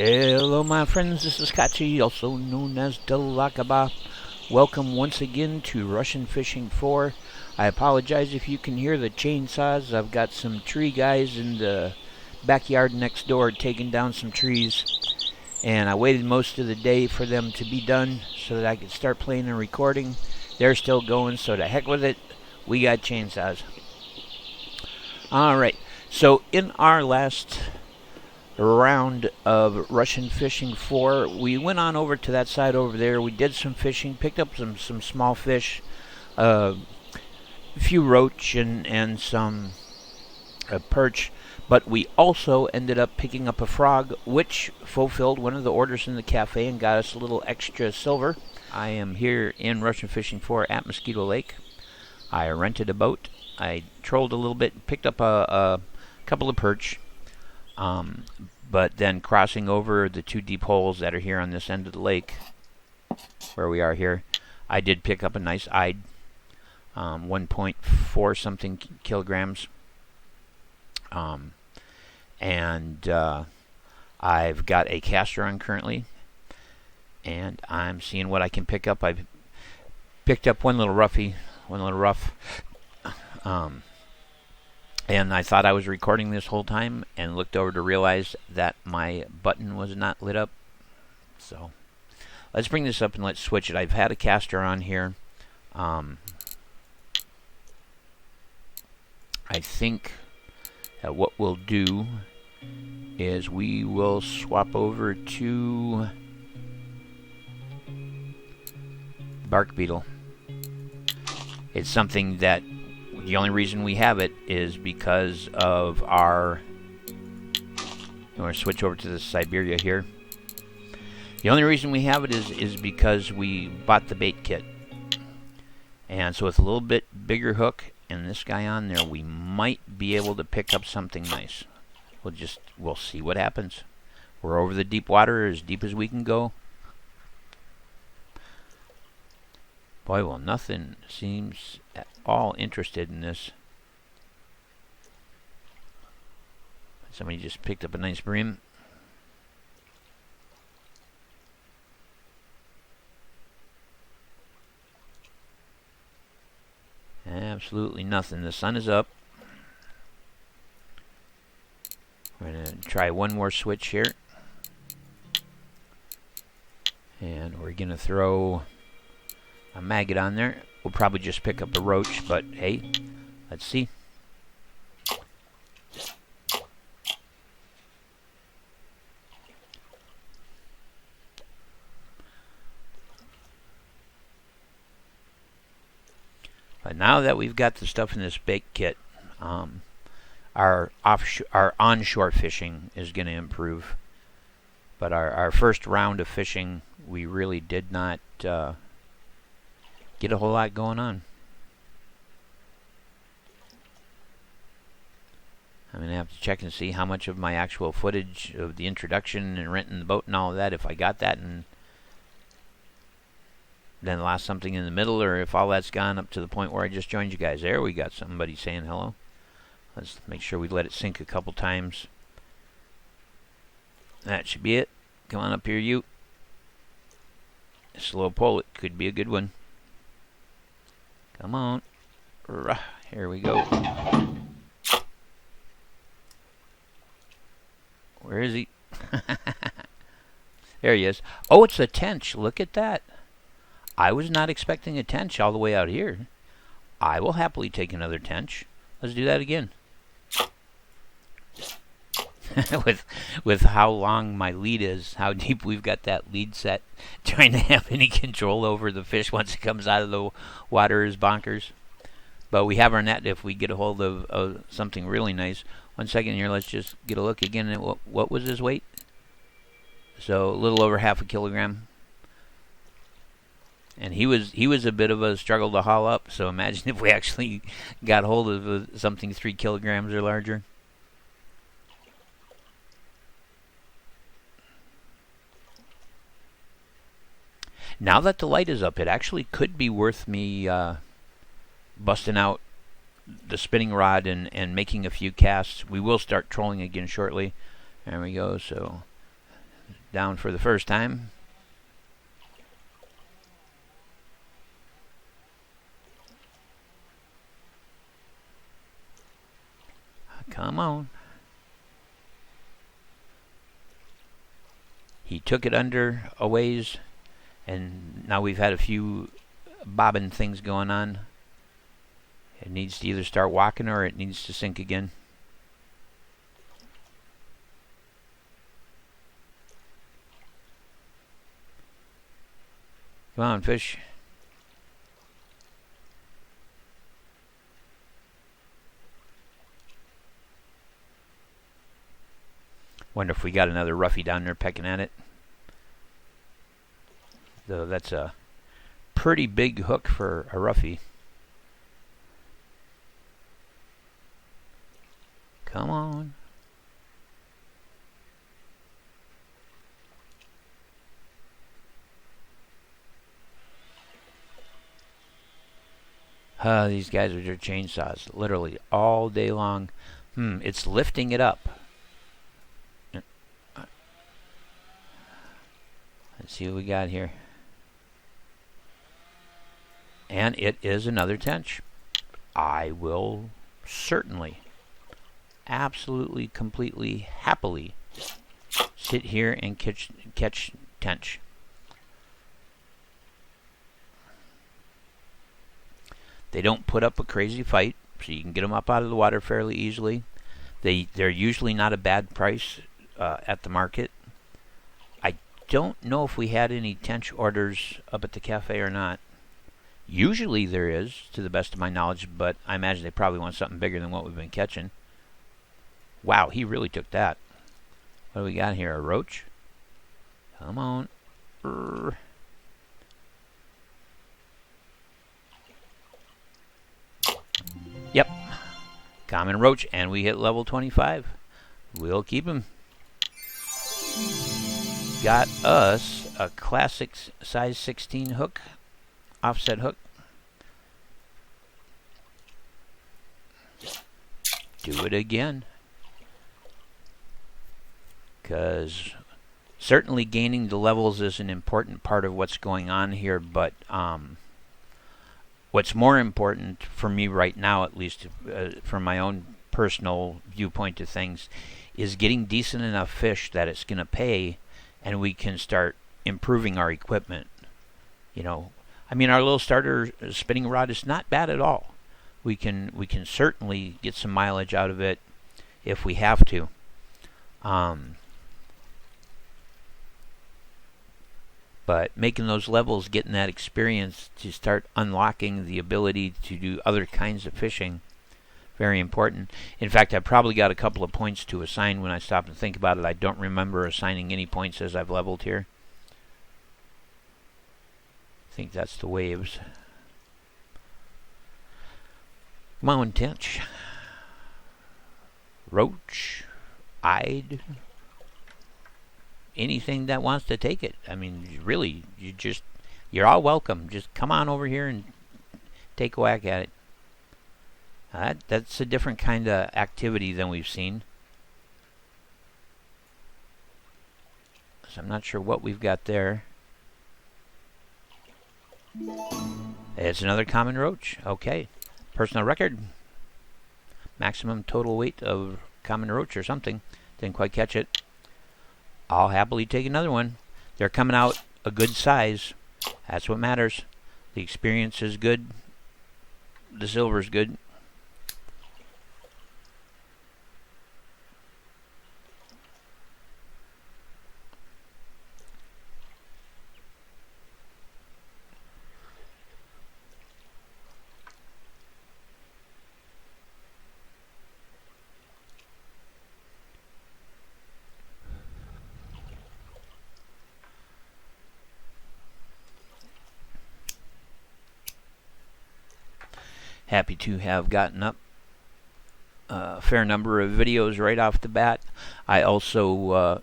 Hello my friends, this is Kachi, also known as Delakaba. Welcome once again to Russian Fishing 4. I apologize if you can hear the chainsaws. I've got some tree guys in the backyard next door taking down some trees. And I waited most of the day for them to be done so that I could start playing and recording. They're still going, so to heck with it. We got chainsaws. Alright, so in our last round of Russian Fishing 4, we went on over to that side over there. We did some fishing, picked up some small fish, a few roach and some perch, but we also ended up picking up a frog, which fulfilled one of the orders in the cafe and got us a little extra silver. I am here in Russian Fishing 4 at Mosquito Lake. I rented a boat. I trolled a little bit, picked up a couple of perch. But then crossing over the two deep holes that are here on this end of the lake, where we are here, I did pick up a nice eyed, 1.4 something kilograms. And I've got a caster on currently, and I'm seeing what I can pick up. I've picked up one little rough. And I thought I was recording this whole time and looked over to realize that my button was not lit up. So let's bring this up and let's switch it. I've had a caster on here. I think that what we'll do is we will swap over to bark beetle. It's something that the only reason we have it is because of our... I'm going to switch over to the Siberia here. The only reason we have it is because we bought the bait kit. And so with a little bit bigger hook and this guy on there, we might be able to pick up something nice. We'll see what happens. We're over the deep water, as deep as we can go. Boy, well, nothing seems at all interested in this. Somebody just picked up a nice bream. Absolutely nothing. The sun is up. We're going to try one more switch here. And we're going to throw a maggot on there. We'll probably just pick up a roach, but hey, let's see. But now that we've got the stuff in this bait kit, our onshore fishing is going to improve. But our first round of fishing, we really did not get a whole lot going on. I'm going to have to check and see how much of my actual footage of the introduction and renting the boat and all of that, if I got that and then lost something in the middle, or if all that's gone up to the point where I just joined you guys. There we got somebody saying hello. Let's make sure we let it sink a couple times. That should be it. Come on up here, you. Slow pull, it could be a good one. Come on. Here we go. Where is he? There he is. Oh, it's a tench. Look at that. I was not expecting a tench all the way out here. I will happily take another tench. Let's do that again. with how long my lead is, how deep we've got that lead set, trying to have any control over the fish once it comes out of the water is bonkers. But we have our net if we get a hold of something really nice. 1 second here, let's just get a look again at what was his weight. So a little over half a kilogram. And he was a bit of a struggle to haul up, so imagine if we actually got hold of something 3 kilograms or larger. Now that the light is up, it actually could be worth me busting out the spinning rod and making a few casts. We will start trolling again shortly. There we go. So Down for the first time. Come on. He took it under a ways, and now we've had a few bobbing things going on. It needs to either start walking or it needs to sink again. Come on, fish. Wonder if we got another roughy down there pecking at it. Though that's a pretty big hook for a roughy. Come on. These guys with their chainsaws, literally all day long. It's lifting it up. Let's see what we got here. And it is another tench. I will certainly, absolutely, completely, happily sit here and catch tench. They don't put up a crazy fight, so you can get them up out of the water fairly easily. They're usually not a bad price at the market. I don't know if we had any tench orders up at the cafe or not. Usually there is, to the best of my knowledge, but I imagine they probably want something bigger than what we've been catching. Wow, he really took that. What do we got here? A roach? Come on. Yep. Common roach, and we hit level 25. We'll keep him. Got us a classic size 16 hook. Offset hook. Do it again. Because certainly gaining the levels is an important part of what's going on here, but what's more important for me right now, at least from my own personal viewpoint of things, is getting decent enough fish that it's going to pay and we can start improving our equipment. You know, I mean, our little starter spinning rod is not bad at all. We can certainly get some mileage out of it if we have to. But making those levels, getting that experience to start unlocking the ability to do other kinds of fishing, very important. In fact, I probably got a couple of points to assign when I stop and think about it. I don't remember assigning any points as I've leveled here. I think that's the waves. Come on, tench. Roach. Eyed. Anything that wants to take it. I mean, really, you're all welcome. Just come on over here and take a whack at it. That's a different kind of activity than we've seen. So I'm not sure what we've got there. It's another common roach. Okay. Personal record. Maximum total weight of common roach or something. Didn't quite catch it. I'll happily take another one. They're coming out a good size. That's what matters. The experience is good. The silver's good. Happy to have gotten up a fair number of videos right off the bat. I also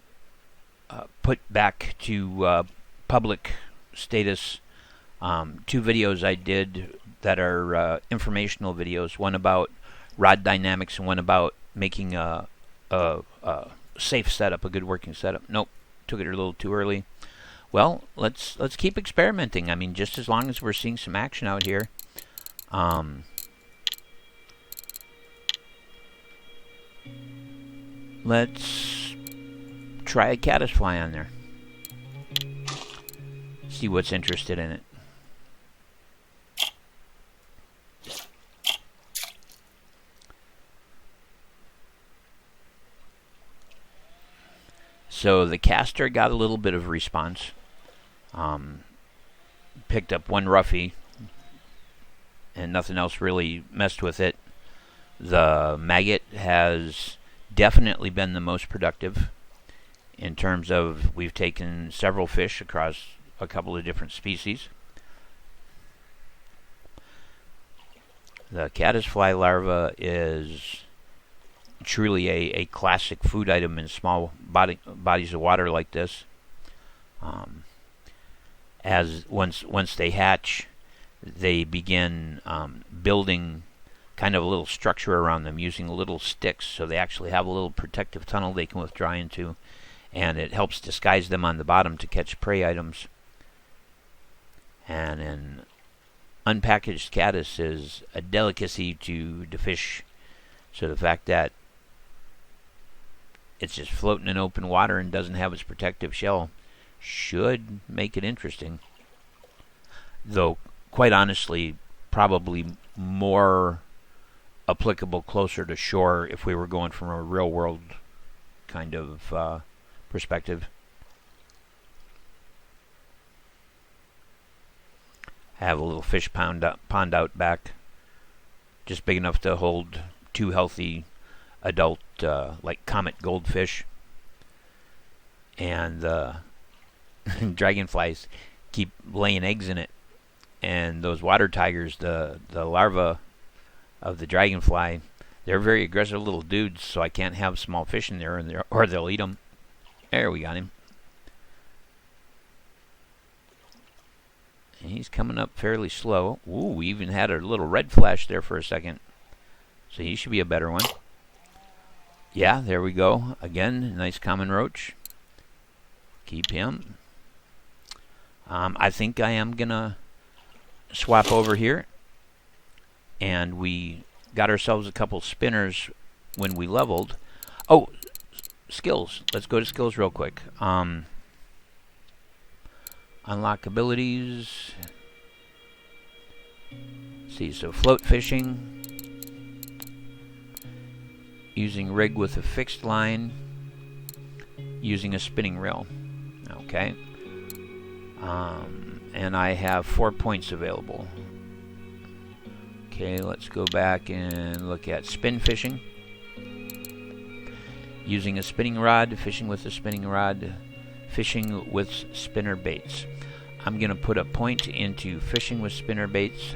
put back to public status 2 videos I did that are informational videos. One about rod dynamics and one about making a safe setup, a good working setup. Nope, took it a little too early. Well, let's keep experimenting. I mean, just as long as we're seeing some action out here. Let's try a caddisfly on there. See what's interested in it. So the caster got a little bit of response. Picked up one roughy, and nothing else really messed with it. The maggot has definitely been the most productive in terms of we've taken several fish across a couple of different species. The caddisfly larva is truly a classic food item in small bodies of water like this. As once they hatch, they begin building kind of a little structure around them using little sticks, so they actually have a little protective tunnel they can withdraw into, and it helps disguise them on the bottom to catch prey items. And an unpackaged caddis is a delicacy to fish, so the fact that it's just floating in open water and doesn't have its protective shell should make it interesting. Though, quite honestly, probably more applicable closer to shore if we were going from a real world kind of perspective. I have a little fish pond out back, just big enough to hold 2 healthy adult like comet goldfish, and dragonflies keep laying eggs in it, and those water tigers, the larvae of the dragonfly, they're very aggressive little dudes, so I can't have small fish in there, or they'll eat them. There, we got him. And he's coming up fairly slow. Ooh, we even had a little red flash there for a second, so he should be a better one. Yeah, there we go. Again, nice common roach. Keep him. I think I am gonna swap over here, and we got ourselves a couple spinners when we leveled. Oh, skills. Let's go to skills real quick. Unlock abilities. Let's see, so float fishing. Using rig with a fixed line. Using a spinning reel. Okay. And I have 4 points available. Okay, let's go back and look at spin fishing. Using a spinning rod, fishing with a spinning rod, fishing with spinner baits. I'm going to put a point into fishing with spinner baits.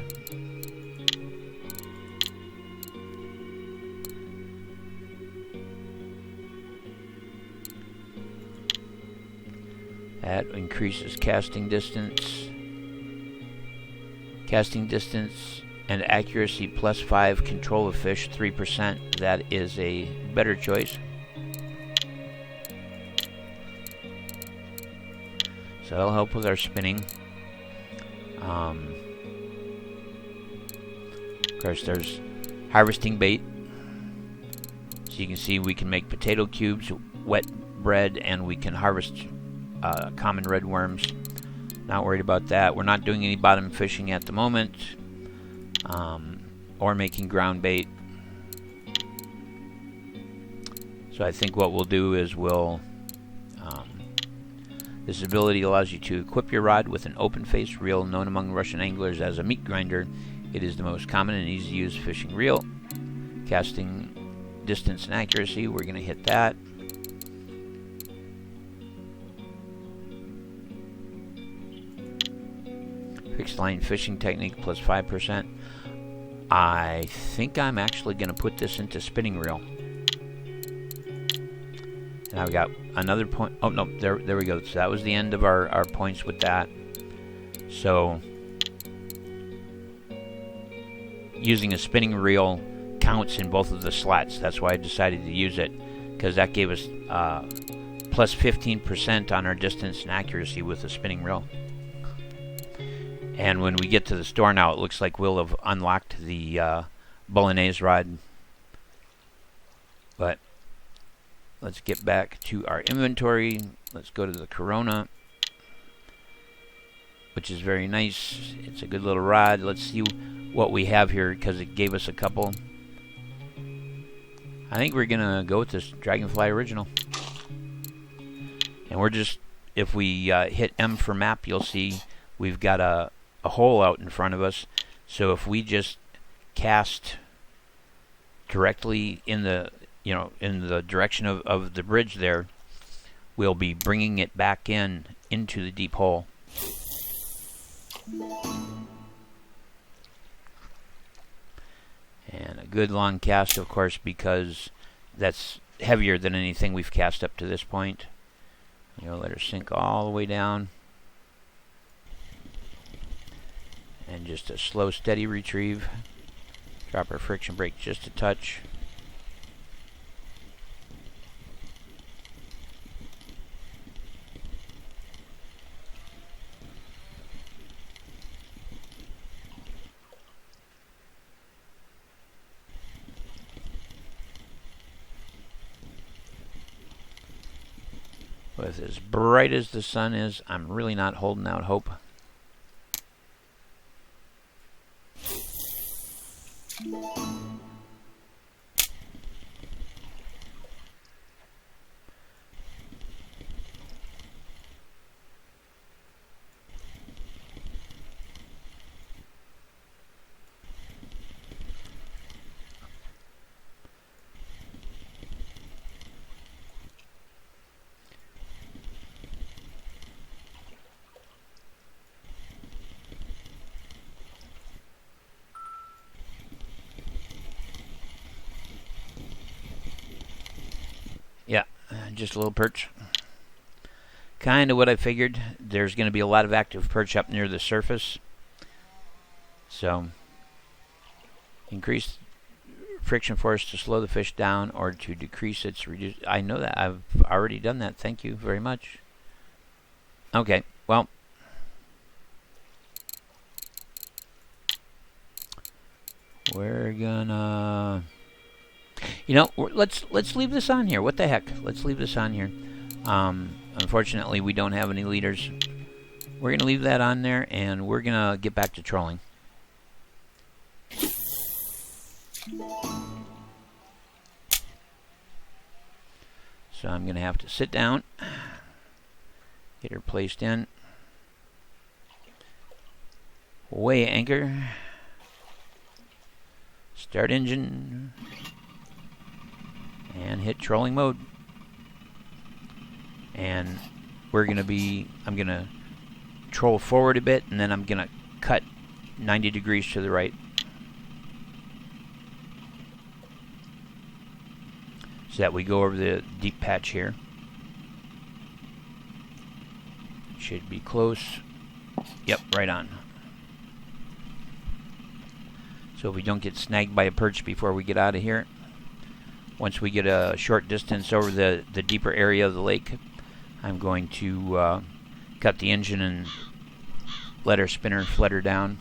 That increases casting distance. Casting distance and accuracy +5, control of fish 3%. That is a better choice. So that'll help with our spinning. Of course, there's harvesting bait. So you can see we can make potato cubes, wet bread, and we can harvest common red worms. Not worried about that. We're not doing any bottom fishing at the moment, or making ground bait. So I think what we'll do is this ability allows you to equip your rod with an open-face reel known among Russian anglers as a meat grinder. It is the most common and easy to use fishing reel. Casting distance and accuracy, we're going to hit that. Fixed line fishing technique +5%. I think I'm actually going to put this into spinning reel. And I've got another point. Oh, no, there we go. So that was the end of our points with that. So using a spinning reel counts in both of the slots. That's why I decided to use it, because that gave us plus 15% on our distance and accuracy with the spinning reel. And when we get to the store now, it looks like we'll have unlocked the bolognese rod. But let's get back to our inventory. Let's go to the Corona, which is very nice. It's a good little rod. Let's see what we have here, because it gave us a couple. I think we're gonna go with this Dragonfly Original. And we're just, if we hit M for map, you'll see we've got a hole out in front of us. So if we just cast directly in the, in the direction of the bridge there, we'll be bringing it back into the deep hole. And a good long cast, of course, because that's heavier than anything we've cast up to this point. Let her sink all the way down. And just a slow, steady retrieve. Drop our friction brake just a touch. With as bright as the sun is, I'm really not holding out hope. Yeah, just a little perch. Kind of what I figured. There's going to be a lot of active perch up near the surface. So, increase friction force to slow the fish down or to decrease its reduce. I know that. I've already done that. Thank you very much. Okay, well. We're gonna... let's leave this on here. What the heck? Let's leave this on here. Unfortunately, we don't have any leaders. We're going to leave that on there, and we're going to get back to trolling. So I'm going to have to sit down, get her placed in, weigh anchor, start engine, and hit trolling mode. And I'm going to troll forward a bit, and then I'm going to cut 90 degrees to the right. So that we go over the deep patch here. Should be close. Yep, right on. So if we don't get snagged by a perch before we get out of here, once we get a short distance over the deeper area of the lake, I'm going to cut the engine and let our spinner flutter down.